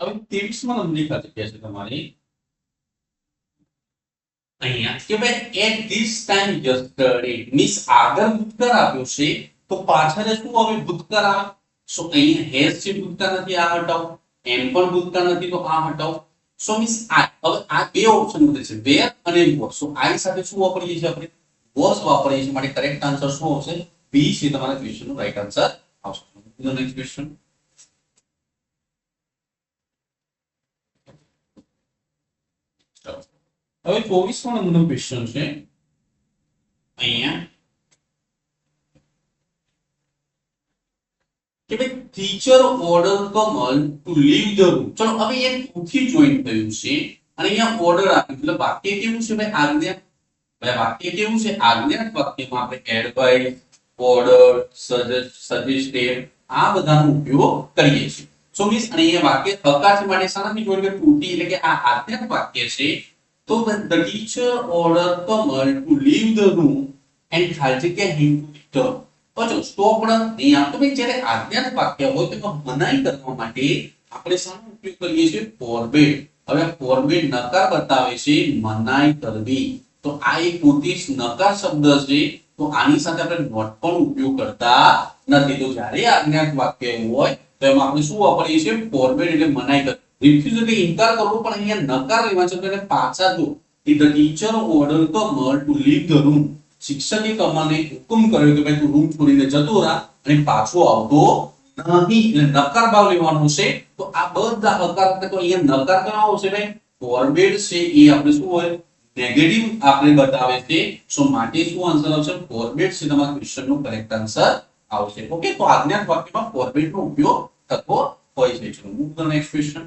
હવે 23માં નંબરની ખાતે કહે છે તમારી અહીંયા કે ભાઈ at this time yesterday, means આગળ ભૂતકાળ આપ્યો છે તો પાછળ શું આવે? ભૂતકાળ આવે. સો અહીંયા હેઝ છે, ભૂતકાળ નથી, આ હટાવો. એમ પણ ભૂતકાળ નથી તો આ હટાવો. સો મીન્સ આ હવે આ બે ઓપ્શન મળે છે, વેર અને વોઝ. સો આઈ સાથે શું વાપરીએ છીએ આપણે? વોઝ વાપરીએ છીએ, માટે કરેક્ટ આન્સર શું આવશે? બી છે તમારા ક્વેશ્ચનનો રાઈટ આન્સર આવશે. Next question. હવે 24માં નંબરનો ક્વેશ્ચન છે અહીંયા કે ભાઈ teacher order Kamal to leave the room. ચલો હવે એ ટુ થી જોઈન થયું છે અને અહીંયા ઓર્ડર આપ્યું, એટલે વાક્ય કેવું છે ભાઈ? આજ્ઞા. ભાઈ વાક્ય કેવું છે? આજ્ઞાત વાક્યમાં આપણે એડવાઇસ, ઓર્ડર, સજેસ્ટેડ આ બધાનો ઉપયોગ કરીએ છીએ. સો મીન્સ અને એ વાક્ય હકાર છે, માટે શાનાથી જોઈન? કે ટુ થી, એટલે કે આ આજ્ઞાત વાક્ય છે. તો the teacher ordered Kamal to leave the room and ખાલી જગ્યા him to return. પછી સ્ટોપ નહીં આપતો ભાઈ. જ્યારે આજ્ઞાત વાક્ય હોય તો એમાં મનાઈ કરવા માટે આપણે શાનો ઉપયોગ કરીએ છીએ? ફોરબેડ. હવે ફોરબેડ નકાર બતાવે છે, મનાઈ કરવી. તો આ એક પોતે નકાર શબ્દ છે, તો આની સાથે આપણે નોટ પણ ઉપયોગ કરતા નથી. તો જ્યારે આજ્ઞાત વાક્ય હોય તો એમાં આપણે શું વાપરીએ છીએ? ફોરબેડ, એટલે મનાઈ કરવી. રિફ્યુઝ એટલે ઇનકાર કરવો, પણ અહીંયા નકાર લેવા છે, એટલે પાછા જો the teacher order Kamal to leave the room. શિક્ષકે કમલને હુકમ કર્યો કે ભાઈ તું રૂમ છોડીને જતો રહે અને પાછો આવતો નહીં, એટલે નકાર ભાવ લેવાનો છે. તો આ બધા હકાર તો અહીંયા નકાર કેવો આવશે ભાઈ? ફોરબેડ છે, એ આપણે શું હોય? નેગેટિવ આપણે બતાવે છે. સો માટે શું આન્સર આવશે? ફોરબેડ છે તમારા ક્વેશ્ચનનો કરેક્ટ આન્સર આવશે. ઓકે, તો આજ્ઞાત વાક્યમાં ફોરબેડનો ઉપયોગ થતો હોય છે. ચલો move to the next question.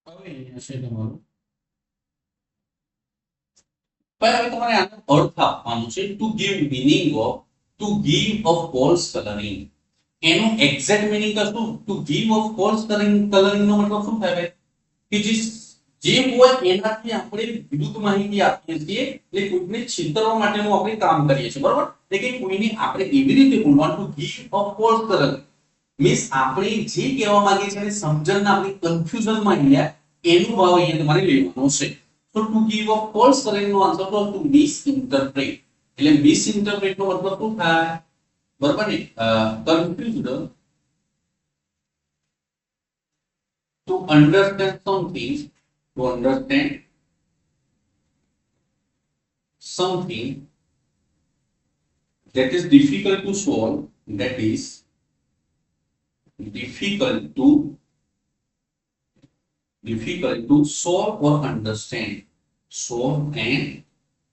હવે અહીંયા છે તમારું, પણ હવે તમારે આનો અર્થ આપવાનો છે. To give meaning of, to give of false colouring. એનો એક્ઝેક્ટ મીનિંગ કશું? To give of false colouring નો મતલબ શું થાય ભાઈ? કે જે હોય એનાથી આપણે વિરુદ્ધ માહિતી આપીએ છીએ, એટલે કોઈને છેતરવા માટેનું આપણે કામ કરીએ છીએ, બરોબર? એટલે કે કોઈને આપણે એવી રીતે બોલવાનું, two give of false colouring means આપણે જે કહેવા માંગીએ છીએ સમજણના આપણે કન્ફ્યુઝનમાં અહીંયા એનું ભાવ અહીંયા તમારે લેવાનો છે. તો to give a false colouring નો આન્સર તો ટુ મિસઇન્ટરપ્રેટ. એટલે મિસઇન્ટરપ્રેટ નો મતલબ શું થાય? બરાબર ને? Confused, to understand something, to understand something that is difficult to solve, that is difficult to solve or understand, solve and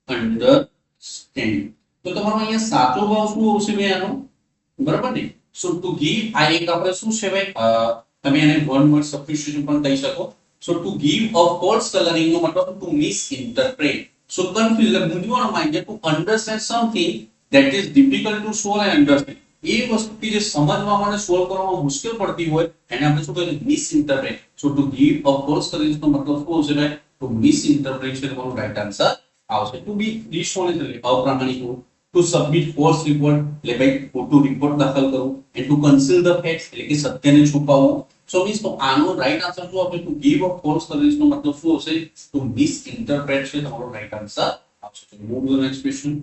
understand. તો તમારો અહીંયા સાચો ભાવ શું આવશે ભાઈ આનો? બરાબર ને? સો ટુ ગીવ આ એક આપણે શું છે ભાઈ, તમે એને વન વર્ડ સબસ્ટિટ્યુશન પણ કહી શકો. So to give a false colouring નો મતલબ ટુ મિસઇન્ટરપ્રેટ. સો કન્ફ્યુઝ મૂંઝવણમાં to understand something that is difficult to solve and understand. એ વસ્તુ કે જે સમજવામાં અને સોલ્વ કરવામાં મુશ્કેલ પડતી હોય એને આપણે શું કહીએ misinterpret. So to give a false colouring નો મતલબ શું હશે ભાઈ ટુ મિસઇન્ટરપ્રેટ છે તમારો રાઈટ આન્સર આવશે. ટુ બી ડિસઓનેસ્ટ એટલે અપ્રામાણિક હોવું. ટુ સબમિટ ફોલ્સ રિપોર્ટ એટલે ભાઈ ખોટું રિપોર્ટ દાખલ કરવું. And two conceal the facts એટલે કે સત્યને છુપાવવું. સો મીન્સ તો આનો રાઈટ આન્સર શું આવશે to give a false colouring નો મતલબ શું હશે ટુ મિસઇન્ટરપ્રેટ છે તમારો રાઈટ આન્સર આવશે. Move to the next question.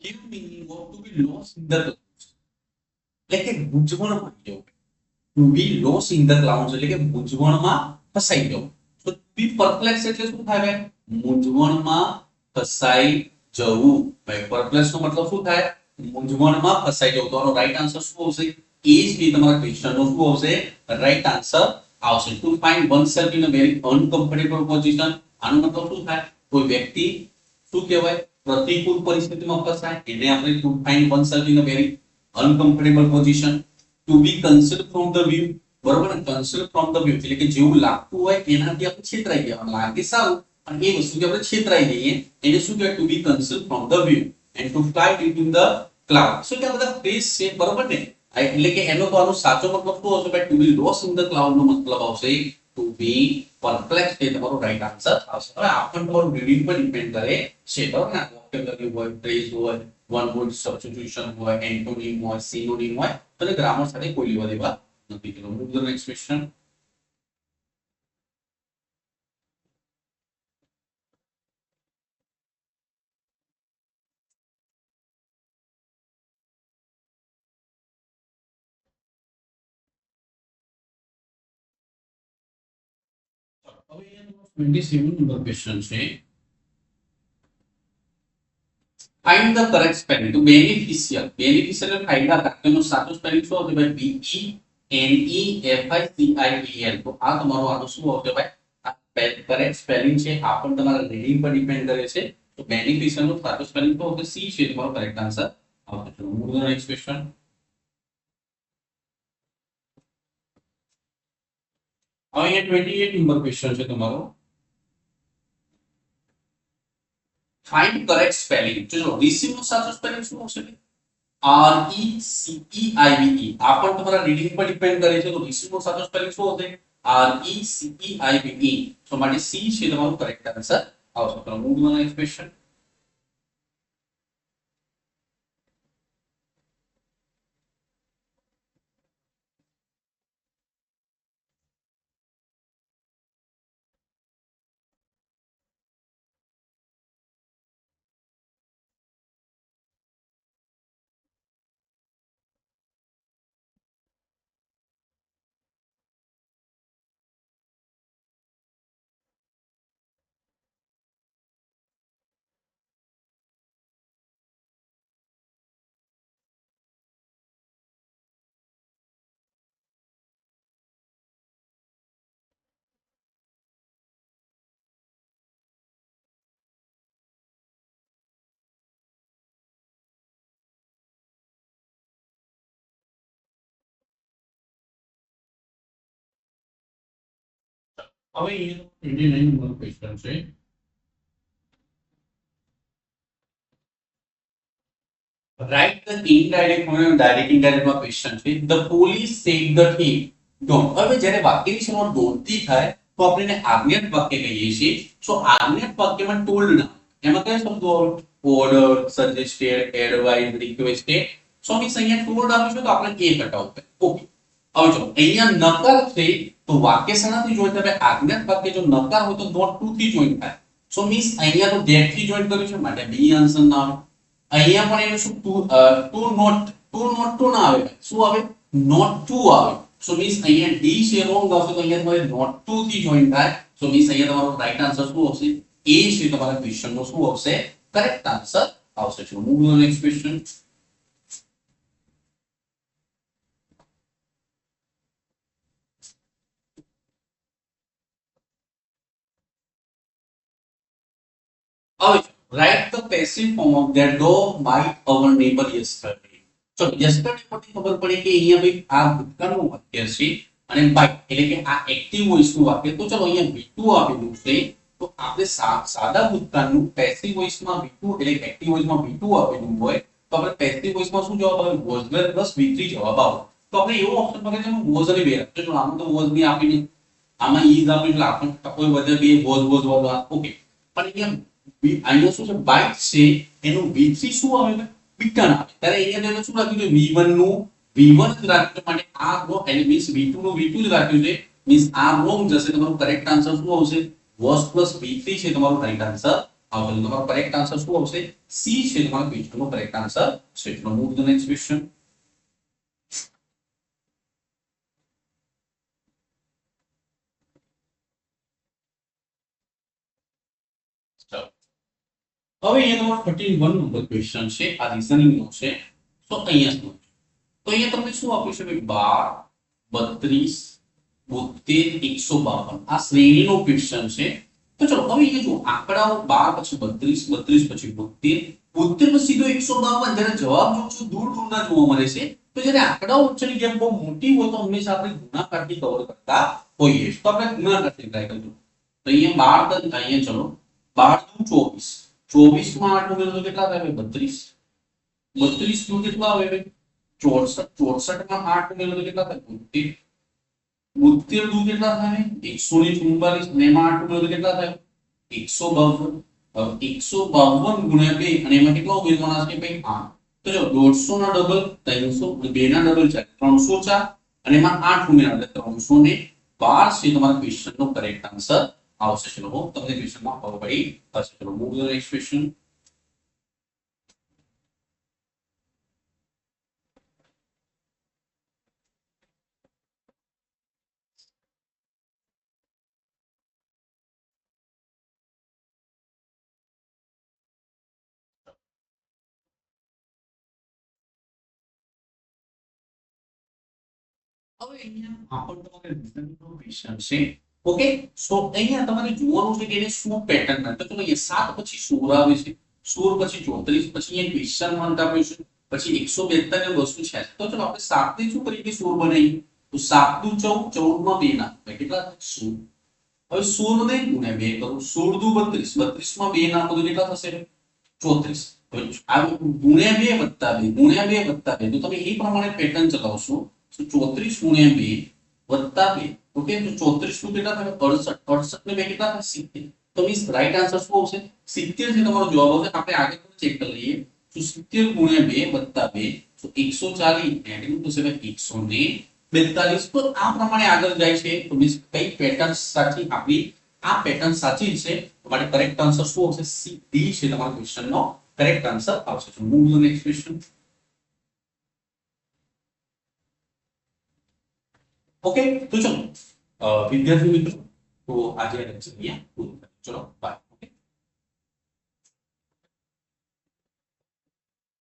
Give meaning of to be lost in the clouds. એટલે કે મૂંઝવણમાં જવું. To be lost in the clouds એટલે કે મૂંઝવણમાં ફસાઈ જવું. તો બી પરપ્લેક્સ એટલે શું થાય ભાઈ મૂંઝવણમાં ફસાઈ જવું. ભાઈ પરપ્લેક્સ નો મતલબ શું થાય મૂંઝવણમાં ફસાઈ જવું. તો આનો રાઈટ આન્સર શું આવશે એ જ કે તમારા ક્વેશ્ચન નો શું આવશે રાઈટ આન્સર આવશે. To find oneself in a very uncomfortable position. આનો મતલબ શું થાય કોઈ વ્યક્તિ શું કહેવાય પ્રતિકૂળ પરિસ્થિતિમાં ફસાય એને આપણે to find oneself in a very uncomfortable position. To be concealed from the view. બરોબર ને કન્સીલ્ડ ફ્રોમ ધ વ્યૂ એટલે કે જેવું લાગતું હોય એનાથી આપણે છેતરાઈ ગયા લાગે સારું અને એ વસ્તુથી આપણે છેતરાઈ જઈએ એને શું કહેવાય to be concealed from the view. And to fly in the cloud. So કે આ બધા ફ્રેઝ છે બરોબર ને એટલે કે એનો તો આનો સાચો મતલબ શું હશે ભાઈ to be lost in the cloud નો મતલબ આવશે ટુ બી પરપ્લેક્સ એ તમારો રાઈટ આન્સર આવશે. હવે આપણને તમારું રીડિંગ પર ડિપેન્ડ કરે છે બરોબર ને વોકેબ્યુલરી હોય ફ્રેઝ હોય વન વર્ડ સબસ્ટિટ્યુશન હોય એન્ટોનિમ હોય સિનોનિમ હોય તો ગ્રામર સાથે કોઈ લેવા દેવા નથી. ચલો મૂવ ધ નેક્સ્ટ ક્વેશ્ચન. હવે અહીંયા 27 નંબર ક્વેશ્ચન છે. Find the correct spelling. તો બેનિફિશિયલ એટલે ફાયદાકાર તેનો સાચો સ્પેલિંગ શું આવશે ભાઈ B E N E F I C I E L. તો આ તમારો આનો શું આવશે ભાઈ આ કરેક્ટ સ્પેલિંગ છે. આ પણ તમારા રીડિંગ પર ડિપેન્ડ કરે છે. તો બેનિફિશિયલ નો સાચો સ્પેલિંગ તો આવશે સી છે તમારો કરેક્ટ આન્સર આવશે. ચલો મૂવ ધ નેક્સ્ટ ક્વેશ્ચન. હવે અહીંયા 28 નંબર ક્વેશ્ચન છે તમારો. Find correct spelling. ચલો રિસીવ નો સાચો સ્પેલિંગ શું હશે આર ઈ સી ઈ આઈ વી ઈ. આ પણ તમારા રીડિંગ પર ડિપેન્ડ કરે છે. તો રિસીવ નો સાચો સ્પેલિંગ શું હશે આર ઈ સી ઈ આઈ વી ઈ. તો માટે સી છે તમારો કરેક્ટ આન્સર આવશે. ચલો move to the next question. હવે અહીંયા 29 નંબર ક્વેશ્ચન છે. રાઇટ ધ ઇનડાયરેક્ટ અને ડાયરેક્ટ ઇનડાયરેક્ટ માં ક્વેશ્ચન છે. The police said the thing don't. હવે જ્યારે વાક્યની શરૂઆત ડોન્ટ થી થાય તો આપણે એને આજ્ઞાત વાક્ય કહીએ છીએ. સો આજ્ઞાત વાક્યમાં ટોલ્ડ ના એમાં કયા શબ્દો આવે ઓર્ડર સજેસ્ટેડ એડવાઇઝ રિક્વેસ્ટેડ. સો મીન્સ અહીંયા ટોલ્ડ આપીશું તો આપણે એ હટાવવું. ઓકે હવે જો અહીંયા નકાર છે તો વાક્ય શેનાથી જોઈન્ટ થાય આજ્ઞાત વાક્ય જો નકાર હોય તો નોટ ટુ થી જોઈન્ટ થાય. સો મીન્સ અહીંયા તો ધેટ થી જોઈન્ટ કર્યું છે માટે બી આન્સર ના આવે. અહીંયા પણ એનું શું ટુ નોટ ટુ ના આવે શું આવે નોટ ટુ આવે. સો મીન્સ અહીંયા ડી છે રોંગ આવશે તો અહીંયા તમારે નોટ ટુ થી જોઈન્ટ થાય. સો મીન્સ અહીંયા તમારો રાઈટ આન્સર શું આવશે એ છે તમારા ક્વેશ્ચન નો શું આવશે કરેક્ટ આન્સર આવશે. ચલો move to the next question. હવે write the passive form of that dog bite our neighbour yesterday. ચલો યસ્ટરડે પરથી ખબર પડી કે અહીંયા ભાઈ આ ભૂતકાળનું વાક્ય છે અને બાઇટ એટલે કે આ એક્ટિવ વોઇસનું વાક્ય. તો ચલો અહીંયા V2 આપેલું છે તો આપણે સાદા ભૂતકાળનું પેસિવ વોઇસમાં V2 એટલે એક્ટિવ વોઇસમાં V2 આપેલું હોય તો આપણે પેસિવ વોઇસમાં શું જવાબ આવે વોઝ વેર પ્લસ V3 જવાબ આવે. તો આપણે એવો ઓપ્શન પકડે છે વોઝ અને વેર. તો ચલો આમાં તો વોઝ ની આપીને આમાં ઈઝ આપી એટલે આપણે કોઈ વધે બે વોઝ ઓકે. પણ અહીંયા શું છે બાઇટ છે એનું V3 શું આવે બીટા આવે. ત્યારે અહીંયા શું રાખ્યું છે V1 નું V1 જ રાખ્યું માટે આ રો એટલે મીન્સ V2 નું V2 જ રાખ્યું છે મીન્સ આ રોંગ જશે. તમારો કરેક્ટ આન્સર શું આવશે વોઝ પ્લસ V3 છે તમારો રાઈટ આન્સર આવશે. તમારો કરેક્ટ આન્સર શું આવશે સી છે તમારો ક્વેશ્ચન નો કરેક્ટ આન્સર છે. તો move to the next question. હવે અહીંયા તમારો 31 નંબર ક્વેશ્ચન છે આ રીઝનિંગ નો છે. તો અહીંયા શું તો અહીંયા તમને શું આપ્યું છે ભાઈ 12 32 72 152 આ શ્રેણીનો ક્વેશ્ચન છે. તો ચલો હવે અહીંયા જો આંકડાઓ 12 પછી 32 32 પછી 72 72 પછી સીધો 152 જ્યારે જવાબ જો છો દૂર દૂરના જોવા મળે છે. તો જ્યારે આંકડાઓ વચ્ચેની ગેપ બહુ મોટી હોય તો હંમેશા આપણે ગુણાકારથી કવર કરતા હોઈએ. તો આપણે ગુણાકારથી ટ્રાય કરીશું. તો અહીંયા 12 અહીંયા ચલો 12 દુ 24 24 માં 8 ઉમેરો તો કેટલા થાય 32 32 દુ કેટલા આવે 64 64 માં 8 ઉમેરો તો કેટલા થાય 72 72 દુ કેટલા થાય 144 ને એમાં 8 ઉમેરો તો કેટલા થાય 152 152 ગુણ્યા 2 અને એમાં કેટલા ઉમેરવાના છે ભાઈ 8. તો જો 150 ના ડબલ 300 2 ના ડબલ 304 અને એમાં 8 ઉમેરવા એટલે 312 છે તમારા ક્વેશ્ચન નો કરેક્ટ આન્સર આવશે. ચલો હું તમને ક્વેશ્ચન માં ખબર પડી હશે. ચલો move to the next question. હવે અહીંયા આપણ તમારે રીઝનિંગનો ક્વેશ્ચન છે. ઓકે સો અહીંયા તમારે જોવાનું છે કે એને શું પેટર્ન છે. તો ચલો અહીંયા 7 પછી 16 આવે છે 16 પછી 34 પછી અહીંયા ક્વેશ્ચન મંત આપ્યું છે પછી 142 ને 286. તો ચલો આપણે 7 ને શું કરીએ કે 16 બનાવીએ તો 7 દુ 14 14 માં 2 ના કેટલા 16. હવે 16 ને ગુણ્યા 2 કરું 16 દુ 32 32 માં 2 નાખો તો કેટલા થશે 34. આ ગુણ્યા 2 વત્તા 2 ગુણ્યા 2 વત્તા 2 તો તમે એ પ્રમાણે પેટર્ન ચલાવશો. 34 ગુણ્યા 2 વત્તા 2 ઓકે તો 34 નું કેટલા થાય 68 68 ને 2 કેટલા થાય 70. તો મીન્સ રાઈટ આન્સર શું આવશે 70 છે તમારો જવાબ આવશે. આપણે આગળ ચેક કરી લઈએ તો 70 ગુણ્યા 2 વત્તા 2 તો 140 એડિંગ તો 142. તો આ પ્રમાણે આગળ જાય છે. તો મીન્સ કઈ પેટર્ન સાચી આપણી આ પેટર્ન સાચી છે. તમારે કરેક્ટ આન્સર શું આવશે સી ડી છે તમારા ક્વેશ્ચન નો કરેક્ટ આન્સર આવશે. તો move to the next question. Okay તો ચલો વિદ્યાર્થી મિત્રો તો આજે લેક્ચર અહીંયા પૂરું કરીએ. ચલો બાય.